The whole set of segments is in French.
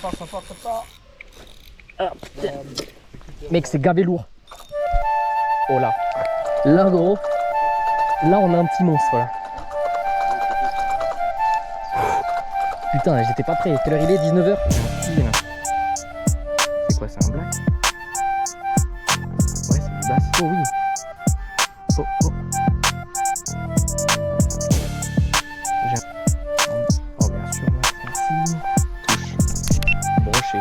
Ça part. Ah, putain. Mec, c'est gavé lourd. Oh là. Là, gros. Là, on a un petit monstre, là. Putain, j'étais pas prêt. Quelle heure il est? 19h. C'est quoi, c'est un black? Ouais, c'est du bass. Oh oui. Oh, oh. Oh, bien sûr, merci. Touche. Broché.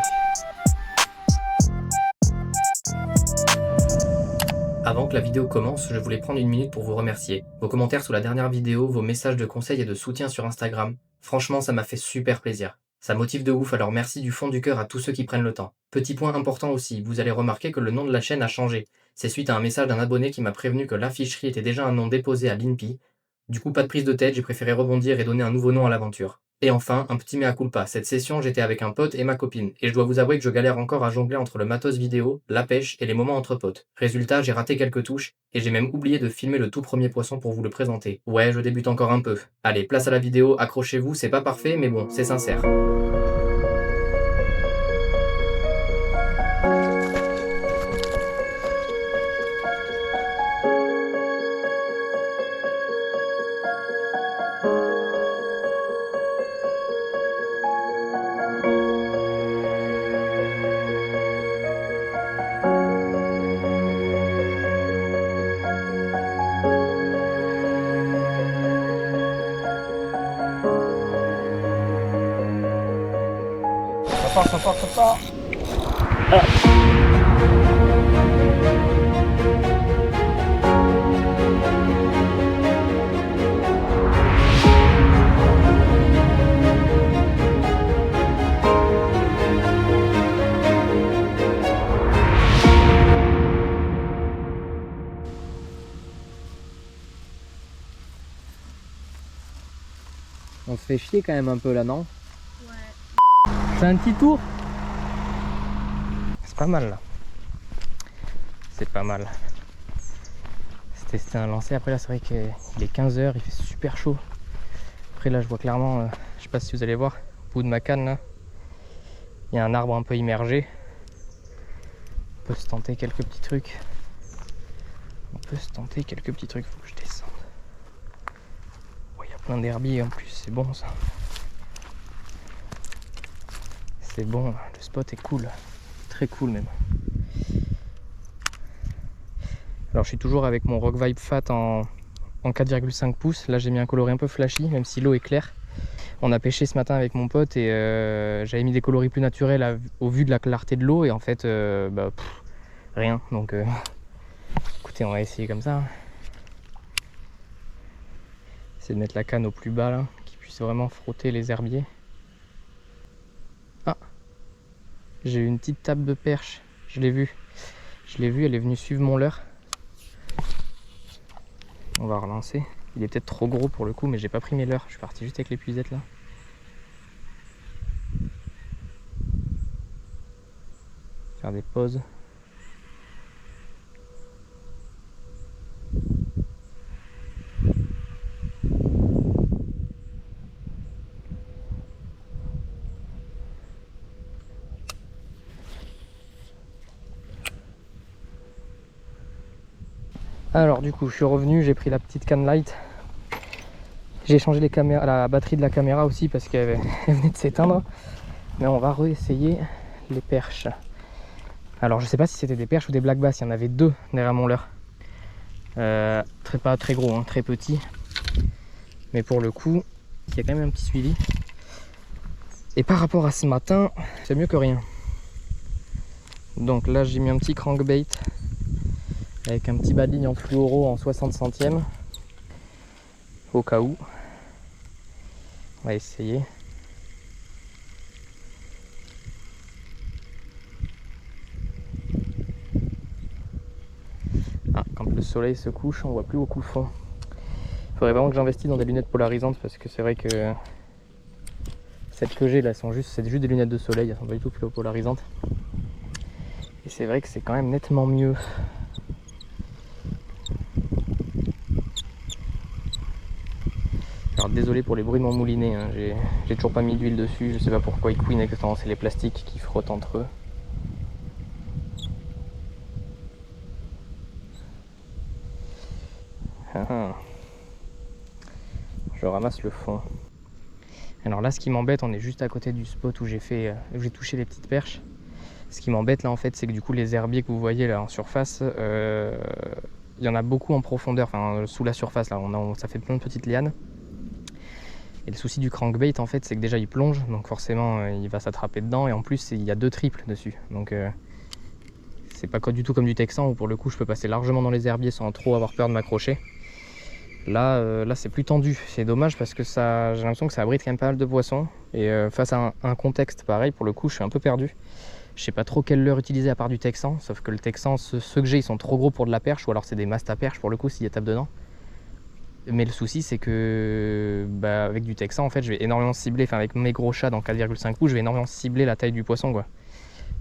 Avant que la vidéo commence, je voulais prendre une minute pour vous remercier. Vos commentaires sous la dernière vidéo, vos messages de conseils et de soutien sur Instagram, franchement ça m'a fait super plaisir. Ça motive de ouf, alors merci du fond du cœur à tous ceux qui prennent le temps. Petit point important aussi, vous allez remarquer que le nom de la chaîne a changé. C'est suite à un message d'un abonné qui m'a prévenu que l'afficherie était déjà un nom déposé à l'INPI. Du coup pas de prise de tête, j'ai préféré rebondir et donner un nouveau nom à l'aventure. Et enfin, un petit mea culpa. Cette session, j'étais avec un pote et ma copine, et je dois vous avouer que je galère encore à jongler entre le matos vidéo, la pêche et les moments entre potes. Résultat, j'ai raté quelques touches, et j'ai même oublié de filmer le tout premier poisson pour vous le présenter. Ouais, je débute encore un peu. Allez, place à la vidéo, accrochez-vous, c'est pas parfait, mais bon, c'est sincère. Ça part. On se fait chier quand même un peu là, non? Ouais. C'est un petit tour? C'est pas mal là. C'est pas mal. C'était un lancer. Après là c'est vrai qu'il est 15h, il fait super chaud. Après là je vois clairement, je sais pas si vous allez voir, au bout de ma canne là, il y a un arbre un peu immergé. On peut se tenter quelques petits trucs. Faut que je descende. Oh, il y a plein d'herbiers en plus, c'est bon ça. C'est bon, le spot est cool. Très cool même. Alors je suis toujours avec mon Rock Vibe Fat en 4,5 pouces. Là j'ai mis un coloris un peu flashy, même si l'eau est claire. On a pêché ce matin avec mon pote et j'avais mis des coloris plus naturels au vu de la clarté de l'eau. Et en fait, rien. Donc écoutez, on va essayer comme ça. C'est de mettre la canne au plus bas là, qu'il puisse vraiment frotter les herbiers. Ah, j'ai eu une petite table de perche, je l'ai vue, elle est venue suivre mon leurre. On va relancer. Il est peut-être trop gros pour le coup, mais j'ai pas pris mes leurres, je suis parti juste avec l'épuisette là. Faire des pauses. Alors du coup je suis revenu, j'ai pris la petite canne light. J'ai changé la batterie de la caméra aussi parce qu'elle venait de s'éteindre. Mais on va réessayer les perches. Alors je sais pas si c'était des perches ou des black bass, il y en avait deux derrière mon leurre. Pas très gros, hein, très petit. Mais pour le coup, il y a quand même un petit suivi. Et par rapport à ce matin, c'est mieux que rien. Donc là j'ai mis un petit crankbait avec un petit bas de ligne en fluoro en 60 centièmes au cas où. On va essayer. Ah, quand le soleil se couche, on voit plus beaucoup le fond. Il faudrait vraiment que j'investisse dans des lunettes polarisantes parce que c'est vrai que celles que j'ai là c'est juste des lunettes de soleil, elles sont pas du tout polarisantes. Et c'est vrai que c'est quand même nettement mieux. Alors désolé pour les bruits de mon moulinet, hein. J'ai toujours pas mis d'huile dessus, je sais pas pourquoi il couine exactement, c'est les plastiques qui frottent entre eux. Je ramasse le fond. Alors là, ce qui m'embête, on est juste à côté du spot où j'ai touché les petites perches. Ce qui m'embête là en fait, c'est que du coup les herbiers que vous voyez là en surface, il y en a beaucoup en profondeur, enfin sous la surface là, ça fait plein de petites lianes. Et le souci du crankbait en fait, c'est que déjà il plonge, donc forcément il va s'attraper dedans, et en plus il y a 2 triples dessus. Donc c'est pas du tout comme du texan où pour le coup je peux passer largement dans les herbiers sans trop avoir peur de m'accrocher. Là, c'est plus tendu, c'est dommage parce que j'ai l'impression que ça abrite quand même pas mal de poissons. Et face à un contexte pareil, pour le coup je suis un peu perdu. Je sais pas trop quelle leurre utiliser à part du texan, sauf que le texan, ceux que j'ai, ils sont trop gros pour de la perche, ou alors c'est des masses à perche pour le coup s'il y a tape dedans. Mais le souci c'est que avec du texan en fait je vais énormément cibler, enfin avec mes gros chats dans 4,5 pouces, je vais énormément cibler la taille du poisson quoi.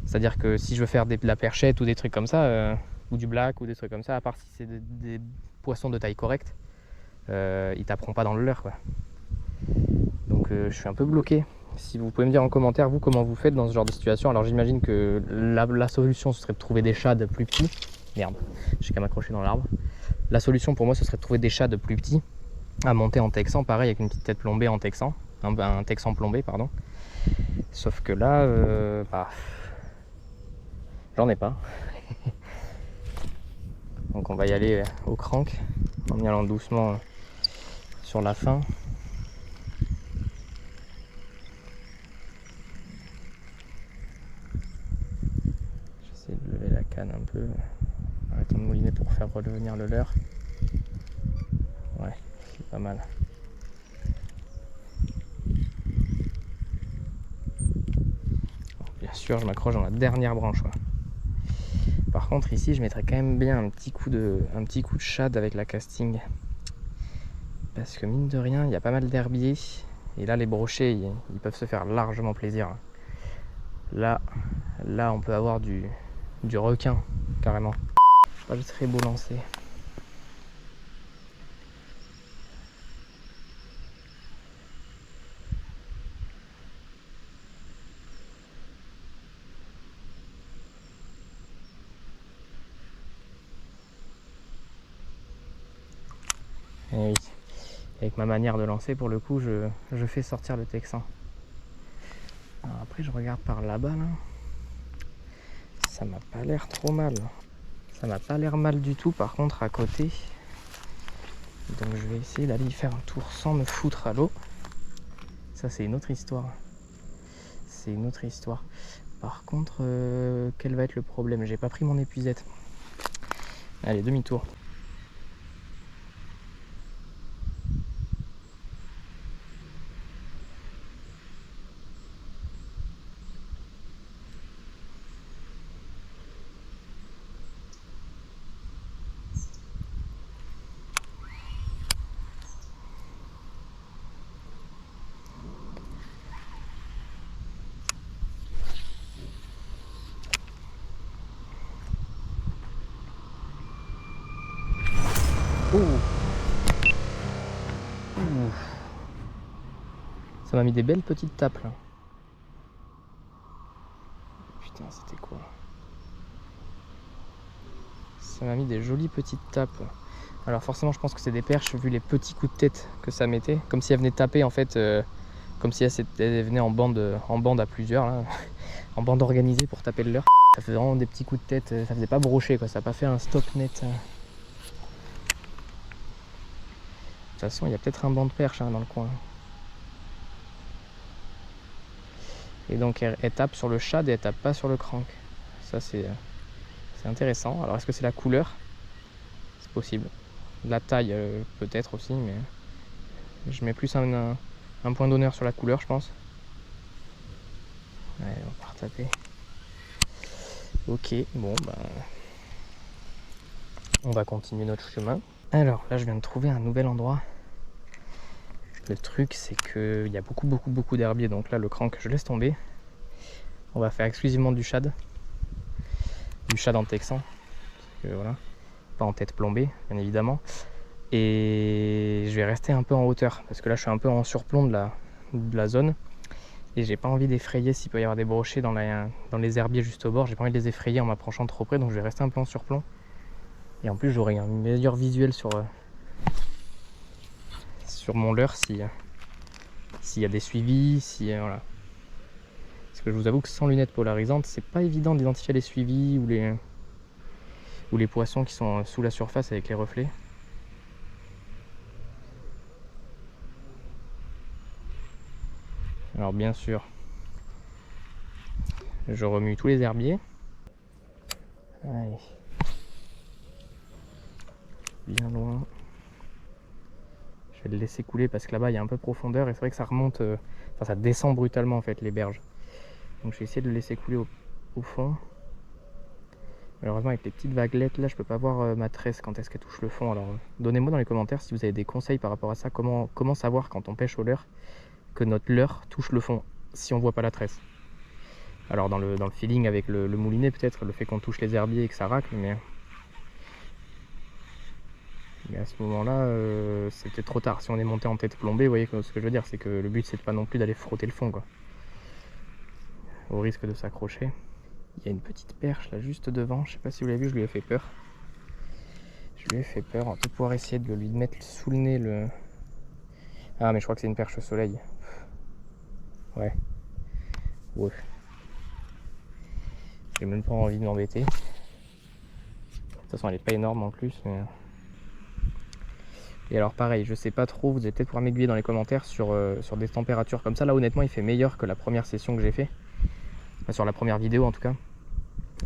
C'est-à-dire que si je veux faire de la perchette ou des trucs comme ça, ou du black ou des trucs comme ça, à part si c'est des poissons de taille correcte, ils taperont pas dans le leurre quoi. Donc je suis un peu bloqué. Si vous pouvez me dire en commentaire, vous, comment vous faites dans ce genre de situation. Alors j'imagine que la solution, ce serait de trouver des shads plus petits. Merde, j'ai qu'à m'accrocher dans l'arbre. La solution pour moi, ce serait de trouver des shads plus petits à monter en texan, pareil avec une petite tête plombée en texan. Un texan plombé, pardon. Sauf que là, j'en ai pas. Donc on va y aller au crank, en y allant doucement sur la fin. J'essaie de lever la canne un peu, arrêtons de mouliner pour faire redevenir le leurre. Ouais, c'est pas mal. Bon, bien sûr, je m'accroche dans la dernière branche. Ouais. Par contre, ici, je mettrais quand même bien un petit coup de shad avec la casting. Parce que mine de rien, il y a pas mal d'herbiers. Et là, les brochets, ils peuvent se faire largement plaisir. Là, on peut avoir du requin, carrément. Pas le très beau lancer. Et oui, avec ma manière de lancer, pour le coup, je fais sortir le texan. Alors après, je regarde par là-bas, là. Ça m'a pas l'air trop mal. Ça m'a pas l'air mal du tout, par contre, à côté. Donc je vais essayer d'aller y faire un tour sans me foutre à l'eau. Ça, c'est une autre histoire. C'est une autre histoire. Par contre, quel va être le problème? J'ai pas pris mon épuisette. Allez, demi-tour. Ça m'a mis des belles petites tapes là. Putain, c'était quoi? Ça m'a mis des jolies petites tapes. Alors forcément, je pense que c'est des perches vu les petits coups de tête que ça mettait. Comme si elles venaient taper en fait, comme si elles venaient en bande à plusieurs, là. En bande organisée pour taper le leurre. Ça faisait vraiment des petits coups de tête, ça faisait pas brocher quoi, ça n'a pas fait un stop net. De toute façon, il y a peut-être un banc de perche dans le coin. Et donc elle tape sur le shad et elle tape pas sur le crank. Ça c'est intéressant. Alors est-ce que c'est la couleur? C'est possible. La taille peut-être aussi, mais je mets plus un point d'honneur sur la couleur, je pense. Allez, on va retaper. Ok, bon on va continuer notre chemin. Alors là, je viens de trouver un nouvel endroit. Le truc, c'est qu'il y a beaucoup d'herbiers, donc là, le crank, je laisse tomber. On va faire exclusivement du shad en texan. Parce que, voilà, pas en tête plombée, bien évidemment. Et je vais rester un peu en hauteur parce que là je suis un peu en surplomb de la zone. Et j'ai pas envie d'effrayer s'il peut y avoir des brochets dans les herbiers juste au bord. J'ai pas envie de les effrayer en m'approchant trop près, donc je vais rester un peu en surplomb. Et en plus j'aurai un meilleur visuel sur mon leurre s'il y a des suivis, voilà. Parce que je vous avoue que sans lunettes polarisantes, c'est pas évident d'identifier les suivis ou les poissons qui sont sous la surface avec les reflets. Alors bien sûr, je remue tous les herbiers. Allez. Bien loin. Je vais le laisser couler parce que là-bas il y a un peu de profondeur et c'est vrai que ça remonte, enfin ça descend brutalement en fait les berges. Donc je vais essayer de le laisser couler au fond. Malheureusement avec les petites vaguelettes là je peux pas voir ma tresse quand est-ce qu'elle touche le fond. Alors donnez-moi dans les commentaires si vous avez des conseils par rapport à ça, comment savoir quand on pêche au leurre que notre leurre touche le fond si on voit pas la tresse. Alors dans le feeling avec le moulinet peut-être, le fait qu'on touche les herbiers et que ça racle, mais à ce moment-là, c'est peut-être trop tard. Si on est monté en tête plombée, vous voyez ce que je veux dire, c'est que le but c'est pas non plus d'aller frotter le fond, quoi. Au risque de s'accrocher. Il y a une petite perche là juste devant, je sais pas si vous l'avez vu, je lui ai fait peur. On va peut-être pouvoir essayer de lui mettre sous le nez le... Ah mais je crois que c'est une perche au soleil. Ouais. J'ai même pas envie de m'embêter. De toute façon elle est pas énorme en plus, mais... Et alors pareil, je sais pas trop, vous allez peut-être pouvoir m'aiguiller dans les commentaires sur des températures comme ça. Là honnêtement il fait meilleur que la première session que j'ai fait. Enfin, sur la première vidéo en tout cas.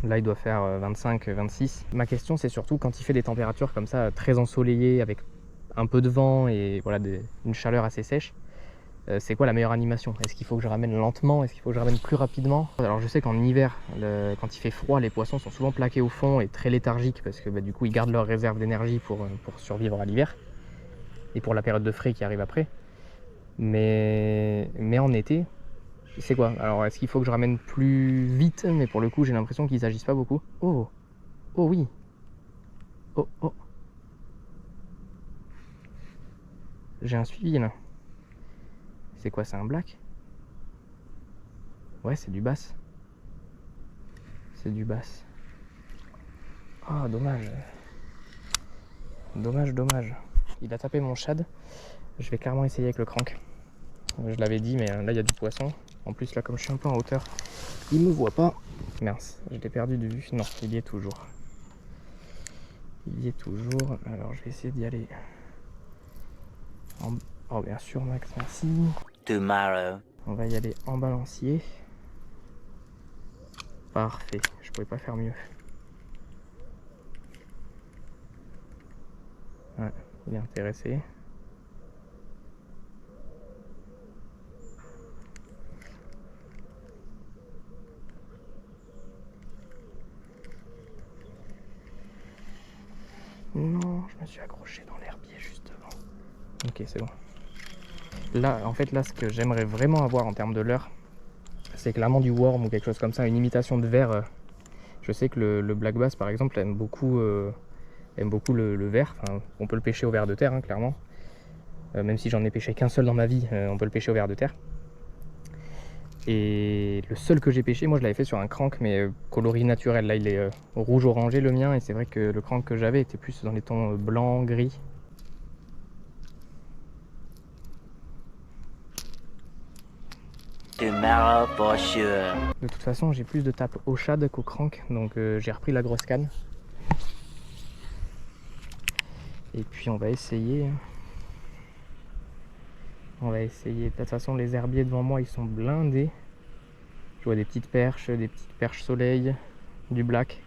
Là il doit faire 25-26. Ma question c'est surtout quand il fait des températures comme ça très ensoleillées avec un peu de vent et voilà une chaleur assez sèche. C'est quoi la meilleure animation? Est-ce qu'il faut que je ramène lentement? Est-ce qu'il faut que je ramène plus rapidement? Alors je sais qu'en hiver, quand il fait froid, les poissons sont souvent plaqués au fond et très léthargiques parce que du coup ils gardent leur réserve d'énergie pour survivre à l'hiver. Et pour la période de frais qui arrive après. Mais en été, c'est quoi? Alors est-ce qu'il faut que je ramène plus vite? Mais pour le coup j'ai l'impression qu'ils agissent pas beaucoup. Oh oui. Oh j'ai un suivi là. C'est quoi, c'est un black? Ouais, c'est du bass. C'est du bass. Ah, dommage. Dommage. Il a tapé mon shad. Je vais clairement essayer avec le crank. Je l'avais dit, mais là, il y a du poisson. En plus, là, comme je suis un peu en hauteur, il me voit pas. Mince, je l'ai perdu de vue. Non, il y est toujours. Alors, je vais essayer d'y aller. Oh, bien sûr, Max, merci. Tomorrow. On va y aller en balancier. Parfait, je pouvais pas faire mieux. Ouais, il est intéressé. Non, je me suis accroché dans l'herbier juste devant. Ok, c'est bon. Là, en fait, ce que j'aimerais vraiment avoir en termes de leurre, c'est clairement du worm ou quelque chose comme ça, une imitation de verre. Je sais que le black bass, par exemple, aime beaucoup le verre. Enfin, on peut le pêcher au ver de terre, hein, clairement. Même si j'en ai pêché qu'un seul dans ma vie, on peut le pêcher au ver de terre. Et le seul que j'ai pêché, moi je l'avais fait sur un crank, mais coloris naturel. Là, il est rouge orangé le mien, et c'est vrai que le crank que j'avais était plus dans les tons blanc, gris. Tomorrow for sure. De toute façon, j'ai plus de tape au shad qu'au crank, donc j'ai repris la grosse canne. Et puis on va essayer. De toute façon, les herbiers devant moi, ils sont blindés. Je vois des petites perches soleil, du black.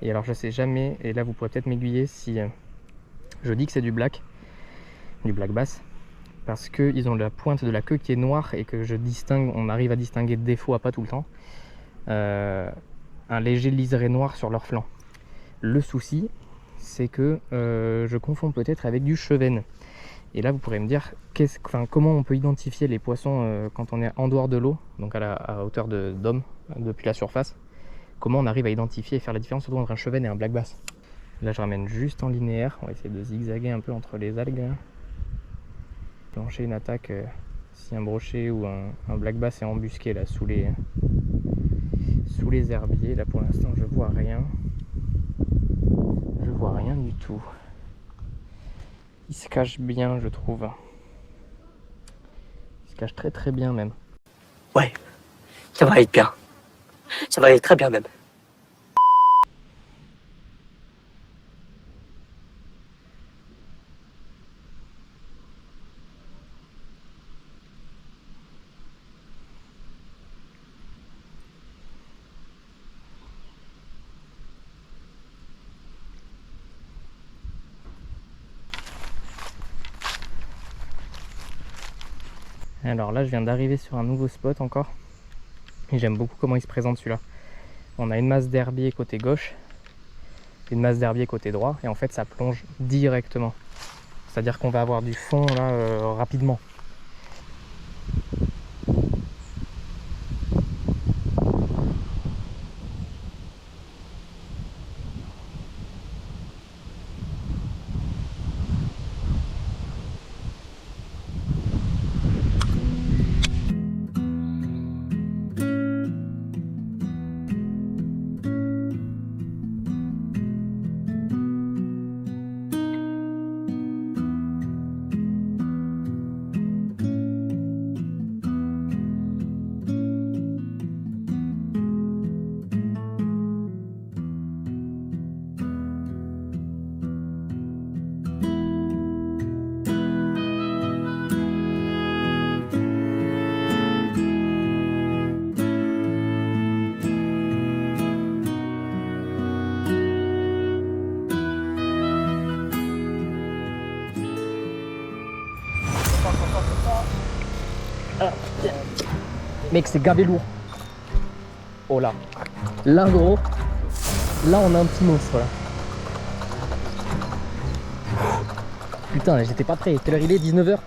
Et alors, je sais jamais, et là vous pourrez peut-être m'aiguiller si je dis que c'est du black bass. Parce qu'ils ont la pointe de la queue qui est noire et que on arrive à distinguer des fois, pas tout le temps, un léger liseré noir sur leur flanc. Le souci, c'est que je confonds peut-être avec du chevenne. Et là, vous pourrez me dire comment on peut identifier les poissons quand on est en dehors de l'eau, donc à hauteur d'homme, depuis la surface. Comment on arrive à identifier et faire la différence entre un chevenne et un black bass. Là je ramène juste en linéaire, on va essayer de zigzaguer un peu entre les algues. Plancher une attaque si un brochet ou un black bass est embusqué là sous les herbiers. Là pour l'instant je vois rien. Je vois rien du tout. Il se cache bien je trouve. Il se cache très très bien même. Ouais, ça va être bien. Ça va être très bien même. Alors là je viens d'arriver sur un nouveau spot encore. Et j'aime beaucoup comment il se présente celui-là. On a une masse d'herbier côté gauche, une masse d'herbier côté droit, et en fait ça plonge directement. C'est-à-dire qu'on va avoir du fond là rapidement. Mec, c'est gavé lourd. Oh là. Là, gros. Là, on a un petit monstre là. Putain, j'étais pas prêt. Quelle heure il est? 19h.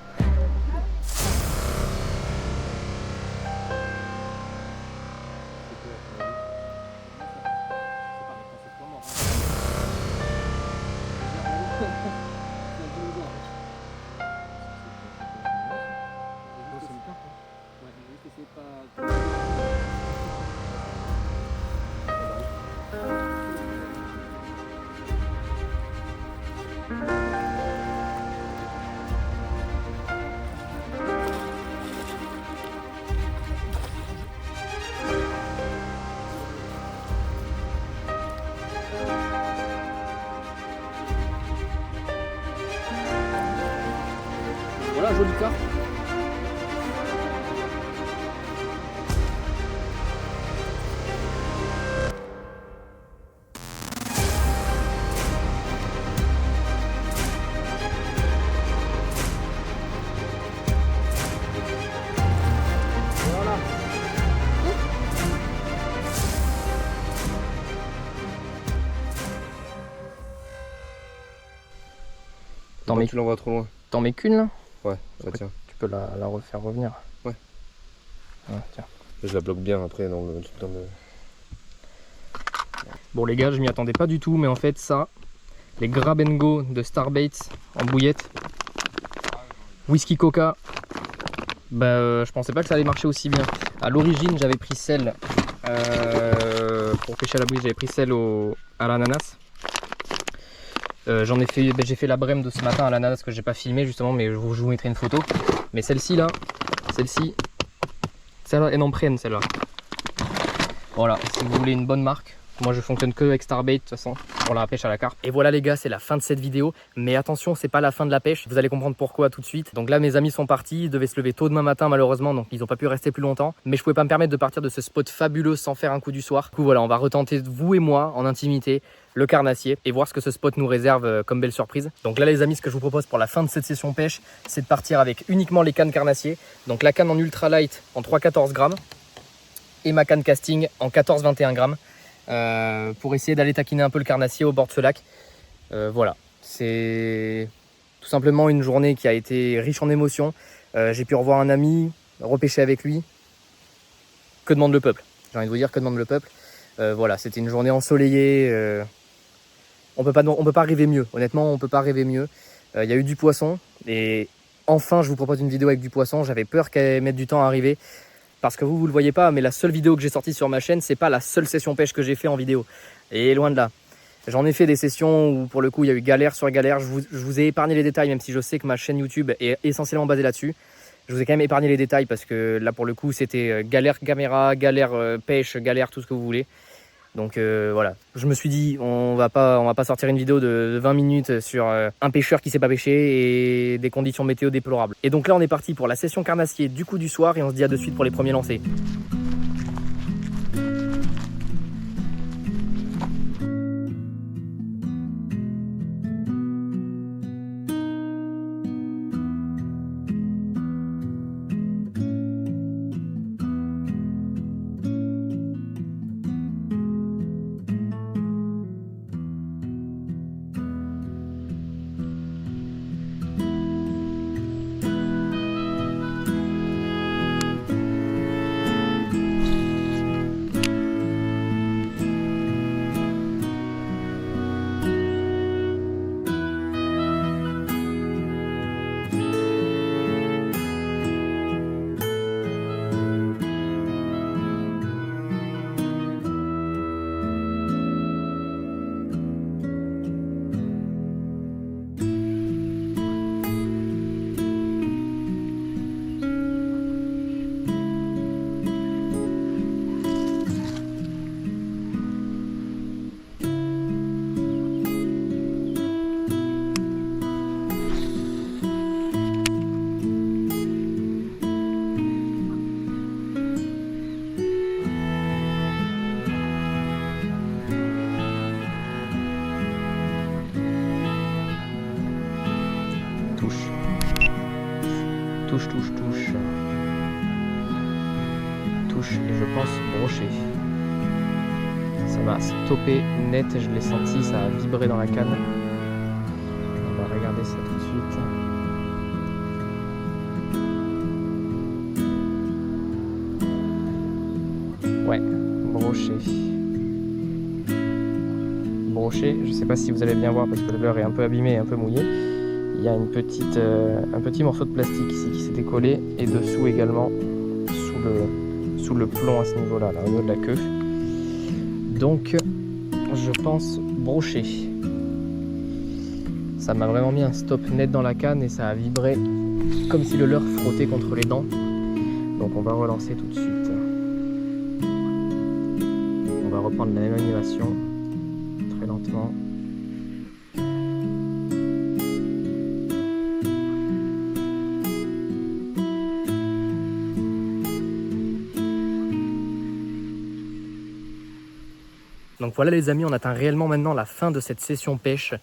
Voilà, joli cas. T'en mets, Tu l'envoies trop loin. t'en mets qu'une là? Ouais, bah tiens. Tu peux la refaire revenir. Ouais. Ouais, tiens. Je la bloque bien après dans le. Bon les gars, je m'y attendais pas du tout, mais en fait ça, les grab and go de Starbaits en bouillette, whisky coca, bah je pensais pas que ça allait marcher aussi bien. À l'origine j'avais pris celle pour pêcher à la bouille, j'avais pris celle à l'ananas. J'ai fait la brème de ce matin à l'ananas que j'ai pas filmé justement, mais je vous mettrai une photo. Mais celle-ci là, celle-là, elle en prenne celle-là. Voilà, si vous voulez une bonne marque. Moi je fonctionne que avec Starbait de toute façon pour la pêche à la carpe. Et voilà les gars, c'est la fin de cette vidéo. Mais attention, c'est pas la fin de la pêche. Vous allez comprendre pourquoi tout de suite. Donc là mes amis sont partis, ils devaient se lever tôt demain matin malheureusement, donc ils n'ont pas pu rester plus longtemps. Mais je pouvais pas me permettre de partir de ce spot fabuleux sans faire un coup du soir. Du coup voilà, on va retenter vous et moi en intimité le carnassier et voir ce que ce spot nous réserve comme belle surprise. Donc là les amis, ce que je vous propose pour la fin de cette session pêche, c'est de partir avec uniquement les cannes carnassier. Donc la canne en ultra light en 3,14 grammes et ma canne casting en 14,21 grammes. Pour essayer d'aller taquiner un peu le carnassier au bord de ce lac. Voilà, c'est tout simplement une journée qui a été riche en émotions. J'ai pu revoir un ami, repêcher avec lui. Que demande le peuple? J'ai envie de vous dire, que demande le peuple? Voilà, c'était une journée ensoleillée. On peut pas rêver mieux. Honnêtement, on peut pas rêver mieux. Il y a eu du poisson et enfin, je vous propose une vidéo avec du poisson. J'avais peur qu'elle mette du temps à arriver parce que vous le voyez pas, mais la seule vidéo que j'ai sortie sur ma chaîne, c'est pas la seule session pêche que j'ai fait en vidéo. Et loin de là. J'en ai fait des sessions où pour le coup, il y a eu galère sur galère. Je vous ai épargné les détails, même si je sais que ma chaîne YouTube est essentiellement basée là-dessus. Je vous ai quand même épargné les détails parce que là, pour le coup, c'était galère caméra, galère pêche, galère tout ce que vous voulez. Donc voilà, je me suis dit on va pas sortir une vidéo de 20 minutes sur un pêcheur qui sait pas pêcher et des conditions météo déplorables. Et donc là on est parti pour la session carnassier du coup du soir et on se dit à de suite pour les premiers lancers. Touche et je pense brochet. Ça m'a stoppé net, je l'ai senti, ça a vibré dans la canne. On va regarder ça tout de suite. Ouais, brochet. Brochet, je sais pas si vous allez bien voir parce que le leurre est un peu abîmé et un peu mouillé. Il y a un petit morceau de plastique ici qui s'est décollé et dessous également sous le plomb à ce niveau-là, là, au niveau de la queue. Donc, je pense brochet. Ça m'a vraiment mis un stop net dans la canne et ça a vibré comme si le leurre frottait contre les dents. Donc, on va relancer tout de suite. On va reprendre la même animation très lentement. Donc voilà les amis, on atteint réellement maintenant la fin de cette session pêche.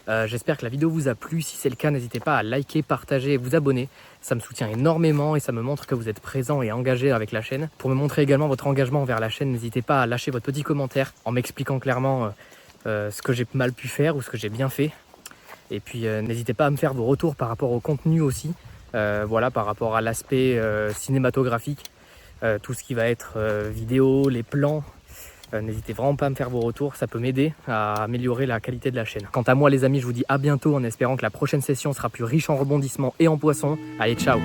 J'espère que la vidéo vous a plu. Si c'est le cas, n'hésitez pas à liker, partager et vous abonner. Ça me soutient énormément et ça me montre que vous êtes présent et engagé avec la chaîne. Pour me montrer également votre engagement envers la chaîne, n'hésitez pas à lâcher votre petit commentaire en m'expliquant clairement ce que j'ai mal pu faire ou ce que j'ai bien fait. Et puis n'hésitez pas à me faire vos retours par rapport au contenu aussi. Voilà, par rapport à l'aspect cinématographique, tout ce qui va être vidéo, les plans. N'hésitez vraiment pas à me faire vos retours, ça peut m'aider à améliorer la qualité de la chaîne. Quant à moi les amis, je vous dis à bientôt en espérant que la prochaine session sera plus riche en rebondissements et en poissons. Allez, ciao!